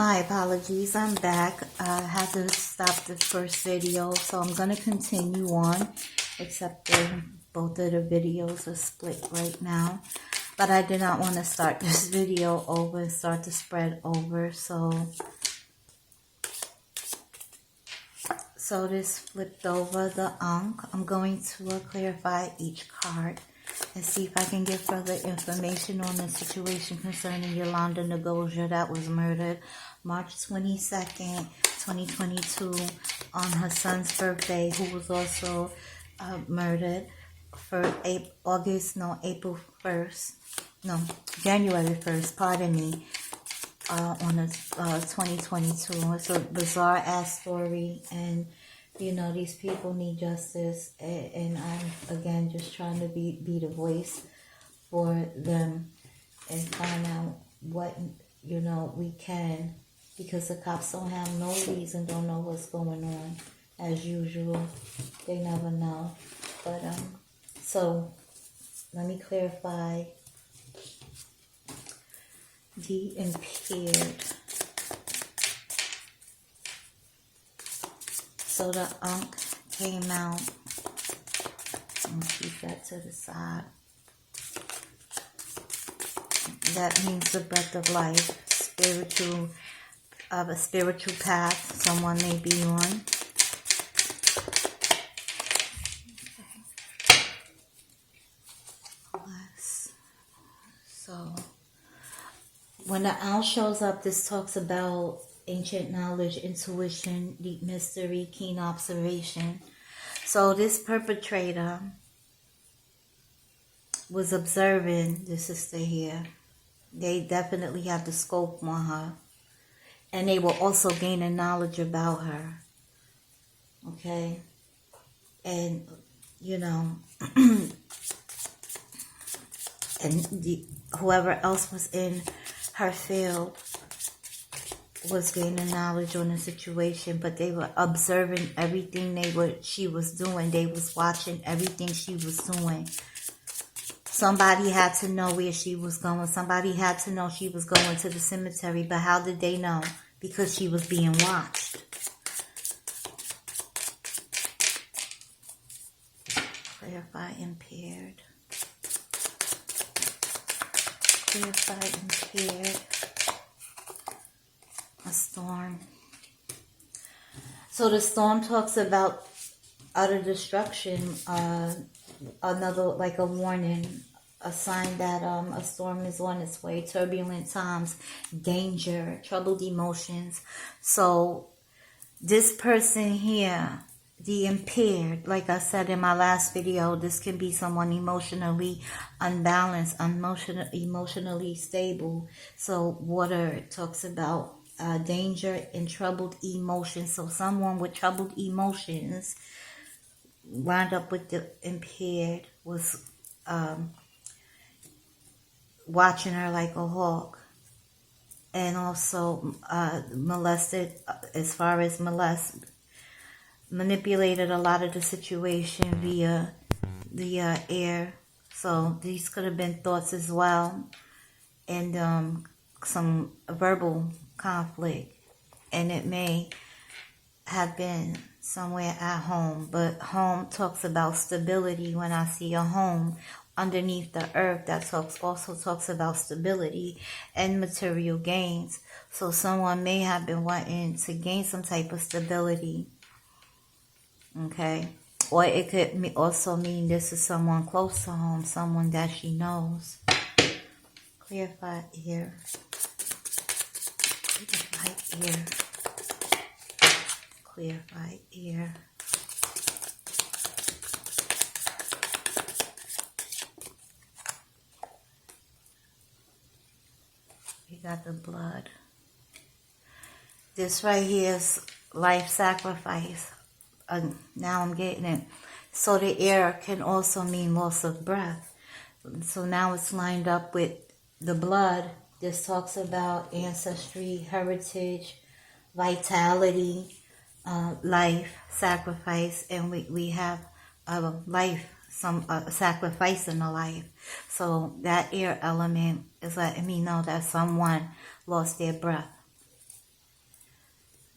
My apologies, I'm back. I had to stop the first video, so I'm going to continue on, except that both of the videos are split right now. But I did not want to start this video over and start to spread over, so this flipped over the Ankh. I'm going to clarify each card and see if I can get further information on the situation concerning Yolonda Nagosia that was murdered March 22nd, 2022 on her son's birthday, who was also murdered for April 1st, no, January 1st, pardon me, on the 2022. It's a bizarre ass story, and you know, these people need justice, and I'm again just trying to be the voice for them and find out what, you know, we can, because the cops don't have no reason, don't know what's going on as usual. They never know. But so let me clarify the impaired. So the Ankh came out. Let me keep that to the side. That means the breath of life, a spiritual path someone may be on. So when the owl shows up, this talks about ancient knowledge, intuition, deep mystery, keen observation. So this perpetrator was observing the sister here. They definitely have the scope on her. And they will also gain a knowledge about her. Okay? And, you know, and whoever else was in her field was gaining knowledge on the situation, but they were observing everything she was doing. They was watching everything she was doing. Somebody had to know where she was going. Somebody had to know she was going to the cemetery, but how did they know? Because she was being watched. Clarify impaired. Clarify impaired. A storm. So the storm talks about utter destruction, another, like a warning, a sign that a storm is on its way, turbulent times, danger, troubled emotions. So this person here, the impaired, like I said in my last video, this can be someone emotionally unbalanced, emotionally stable. So water talks about danger and troubled emotions. So someone with troubled emotions wound up with the impaired, was watching her like a hawk, and also molested, as far as manipulated a lot of the situation via the air. So these could have been thoughts as well, and some verbal conflict, and it may have been somewhere at home. But home talks about stability. When I see a home underneath the earth, that also talks about stability and material gains. So someone may have been wanting to gain some type of stability. Okay, or it could also mean this is someone close to home, someone that she knows. Clarify ear. Clarify ear. Clarify ear. We got the blood. This right here is life sacrifice. Now I'm getting it. So the air can also mean loss of breath. So now it's lined up with the blood. This talks about ancestry, heritage, vitality, life, sacrifice, and we have life, some sacrifice in the life. So that air element is letting me know that someone lost their breath.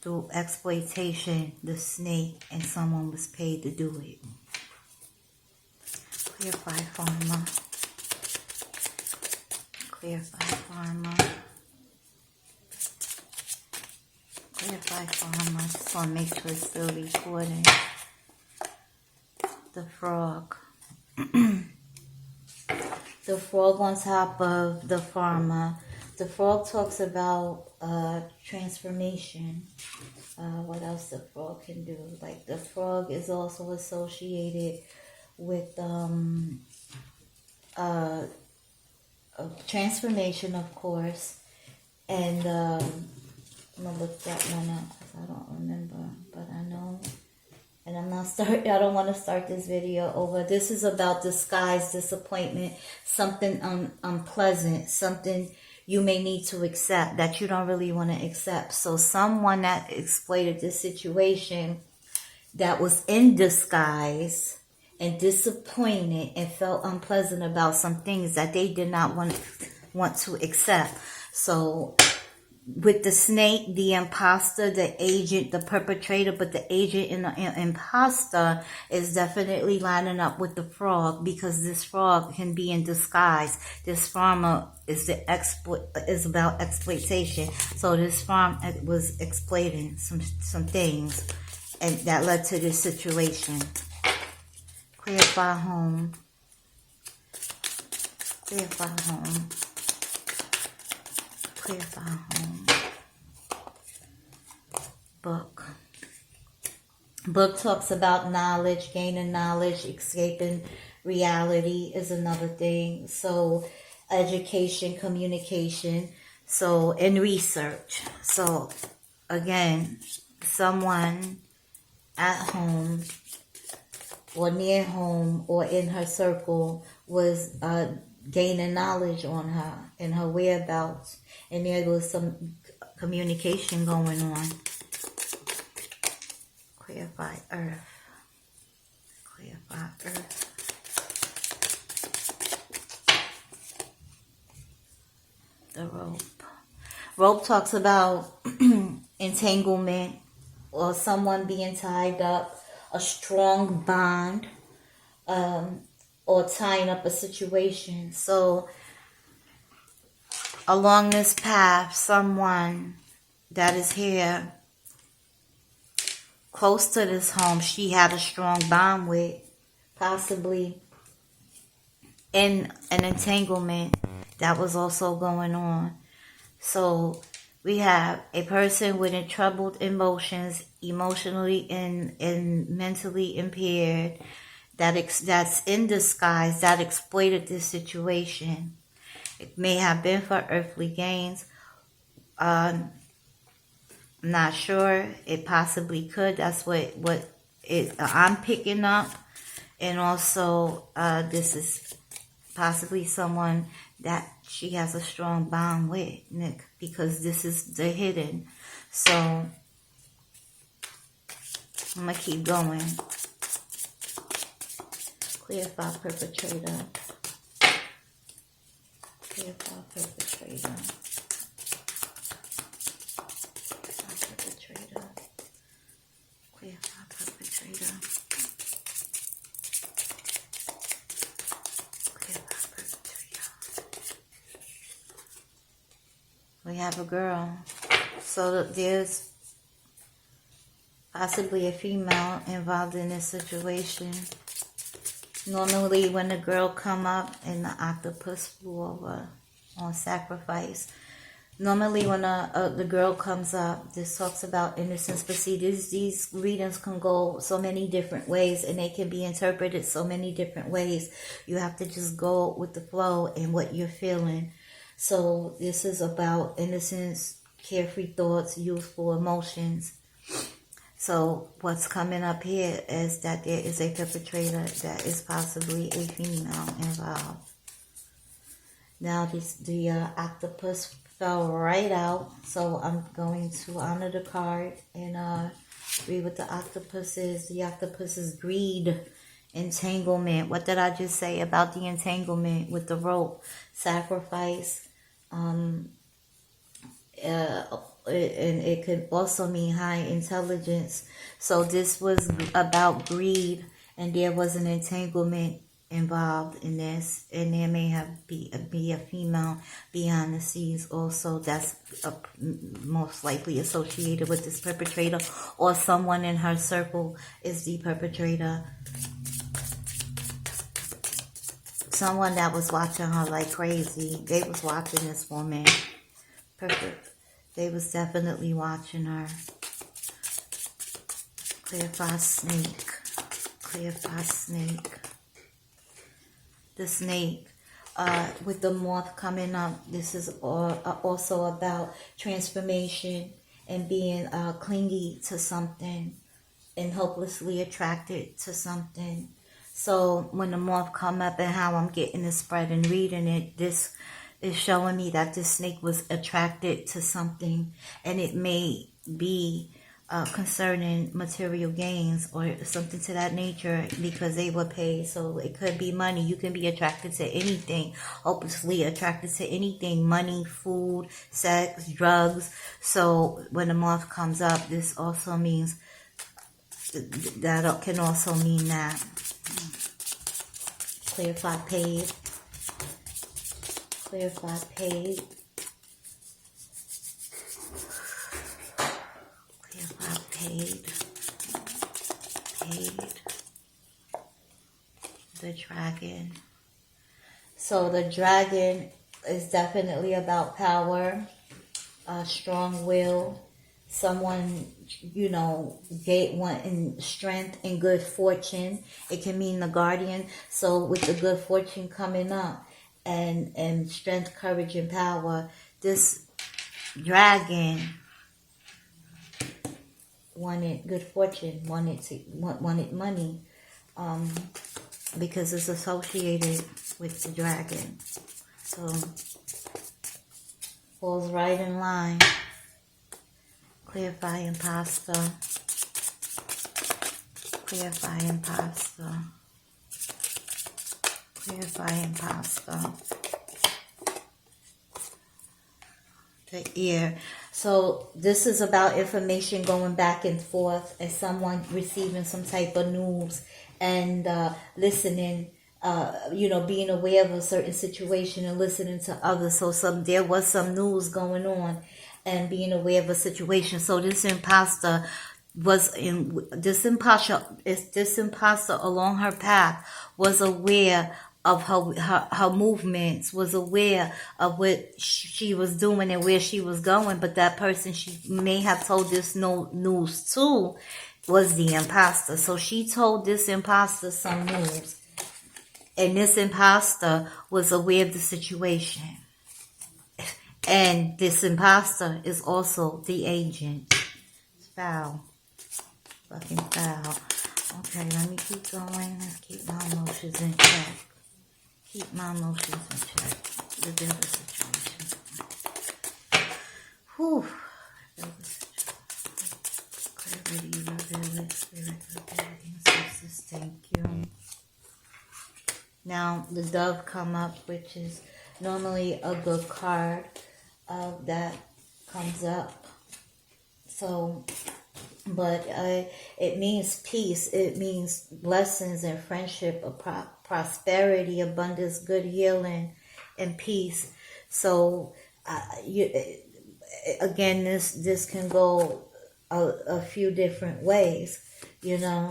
through exploitation, the snake, and someone was paid to do it. Clarify Pharma. Clarify Pharma. Clarify Pharma. I just want to make sure it's still recording. The frog. The frog on top of the Pharma. The frog talks about transformation. What else the frog can do? Like the frog is also associated with transformation, of course. And I'm gonna look that one up because I don't remember, but I know. And I don't want to start this video over. This is about disguise, disappointment, something unpleasant, something you may need to accept that you don't really want to accept. So someone that exploited this situation that was in disguise and disappointed and felt unpleasant about some things that they did not want to accept. So with the snake, the imposter, the agent, the perpetrator, but the agent and the imposter is definitely lining up with the frog, because this frog can be in disguise. This farmer is about exploitation. So this farm was exploiting some things, and that led to this situation. Clarify home. Clarify home. Clarify home. Book. Book talks about knowledge, gaining knowledge, escaping reality is another thing. So education, communication, so and research. So again, someone at home or near home or in her circle was gaining knowledge on her and her whereabouts, and there was some communication going on. Clarify earth. Clarify earth. The rope. Rope talks about entanglement or someone being tied up, a strong bond, or tying up a situation. So along this path, someone that is here close to this home, she had a strong bond with, possibly in an entanglement that was also going on. So we have a person with troubled emotions, emotionally and mentally impaired, that's in disguise, that exploited this situation. It may have been for earthly gains. I'm not sure. It possibly could. That's what I'm picking up. And also, this is possibly someone that she has a strong bond with, Nick, because this is the hidden. So I'm gonna keep going. Clarify perpetrator. Clarify perpetrator. Clarify perpetrator. Clarify perpetrator. Clarify perpetrator. We have a girl. So there's possibly a female involved in this situation. Normally when the girl come up and the octopus flew over on sacrifice, normally when the girl comes up, this talks about innocence. But see, these readings can go so many different ways, and they can be interpreted so many different ways. You have to just go with the flow and what you're feeling. So this is about innocence, carefree thoughts, youthful emotions. So what's coming up here is that there is a perpetrator that is possibly a female involved. Now the octopus fell right out. So I'm going to honor the card and read what the octopus is. The octopus is greed, entanglement. What did I just say about the entanglement with the rope? Sacrifice, and it could also mean high intelligence. So this was about greed, and there was an entanglement involved in this, and there may be a female behind the scenes also that's most likely associated with this perpetrator, or someone in her circle is the perpetrator. Someone that was watching her like crazy. They was watching this woman. Perfect. They was definitely watching her. Clarify snake. Clarify snake. The snake. With the moth coming up, this is also about transformation and being clingy to something and hopelessly attracted to something. So when the moth come up and how I'm getting this spread and reading it, this is showing me that this snake was attracted to something, and it may be concerning material gains or something to that nature, because they were paid. So it could be money. You can be attracted to anything, hopelessly attracted to anything: money, food, sex, drugs. So when the moth comes up, this also means that can also mean that. Clarify paid. Clarify paid. Clarify paid. Paid. The dragon. So the dragon is definitely about power, strong will. Someone, wanting strength and good fortune. It can mean the guardian. So with the good fortune coming up and strength, courage, and power, this dragon wanted good fortune, wanted money, because it's associated with the dragon. So falls right in line. Clarify imposter. Clarify imposter. Clarify imposter. The ear. So this is about information going back and forth, and someone receiving some type of news and listening. Being aware of a certain situation and listening to others. So there was some news going on, and being aware of a situation. So this imposter along her path was aware of her movements, was aware of what she was doing and where she was going. But that person she may have told this news to was the imposter. So she told this imposter some news, and this imposter was aware of the situation. And this imposter is also the agent. It's foul. Fucking foul. Okay, let me keep going. Let's keep my emotions in check. Keep my emotions in check. The devil situation. Whew. Clarity, reveal it, spirit, ancestors, thank you. Now, the dove come up, which is normally a good card. That comes up. So, but it means peace. It means blessings and friendship, prosperity, abundance, good healing, and peace. So, again, this can go a few different ways,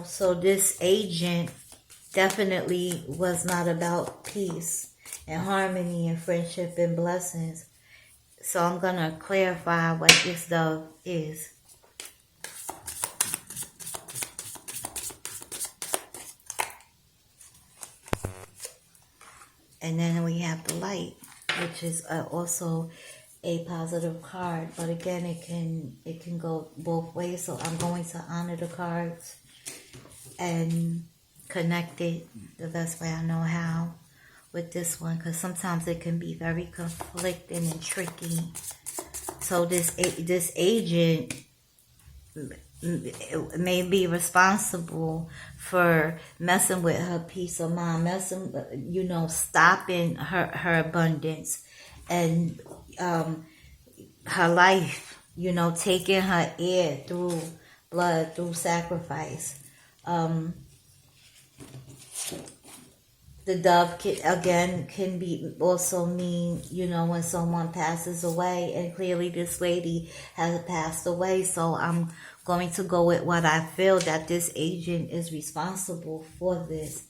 So this agent definitely was not about peace and harmony and friendship and blessings. So I'm going to clarify what this dove is. And then we have the light, which is also a positive card. But again, it can go both ways. So I'm going to honor the cards and connect it the best way I know how with this one, because sometimes it can be very conflicting and tricky. So this agent may be responsible for messing with her peace of mind, stopping her abundance and her life, you know, taking her ear through blood, through sacrifice. The dove can be also mean, you know, when someone passes away, and clearly this lady has passed away. So I'm going to go with what I feel, that this agent is responsible for this.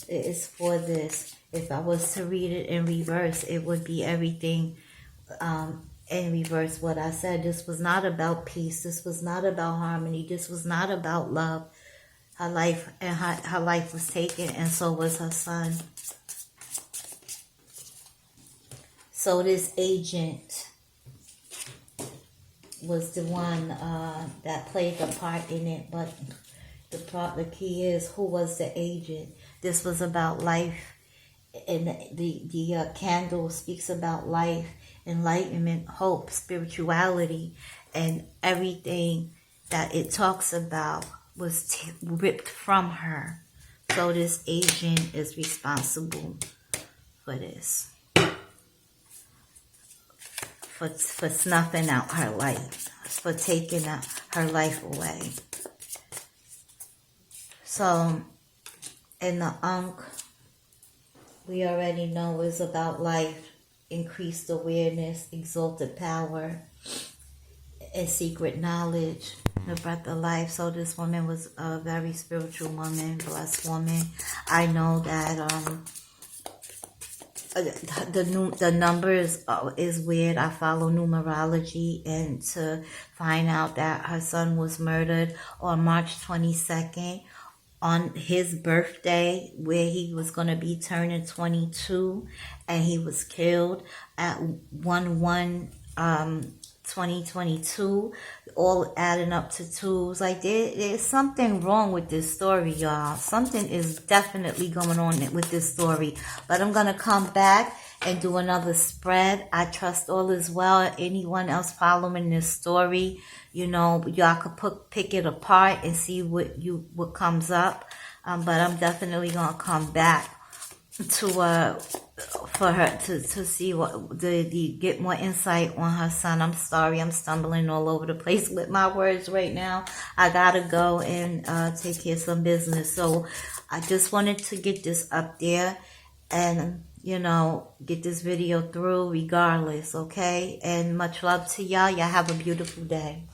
It is for this. If I was to read it in reverse, it would be everything in reverse what I said. This was not about peace. This was not about harmony. This was not about love. Her life and her life was taken, and so was her son. So this agent was the one that played the part in it, but the key is, who was the agent? This was about life, and the candle speaks about life, enlightenment, hope, spirituality, and everything that it talks about was ripped from her. So this agent is responsible for this, for snuffing out her life, for taking her life away. So in the Ankh, we already know is about life, increased awareness, exalted power, and secret knowledge, the breath of life. So this woman was a very spiritual woman, blessed woman. I know that the numbers is weird. I follow numerology, and to find out that her son was murdered on March 22nd, on his birthday, where he was going to be turning 22, and he was killed at 1/1/2022, all adding up to twos. Like there's something wrong with this story, y'all. Something is definitely going on with this story. But I'm going to come back and do another spread. I trust all is well. Anyone else following this story, you know, y'all could pick it apart and see what comes up. But I'm definitely going to come back to for her to see what the get more insight on her son. I'm sorry, I'm stumbling all over the place with my words right now. I gotta go and take care of some business. So I just wanted to get this up there and, you know, get this video through regardless, okay? And much love to y'all. Y'all have a beautiful day.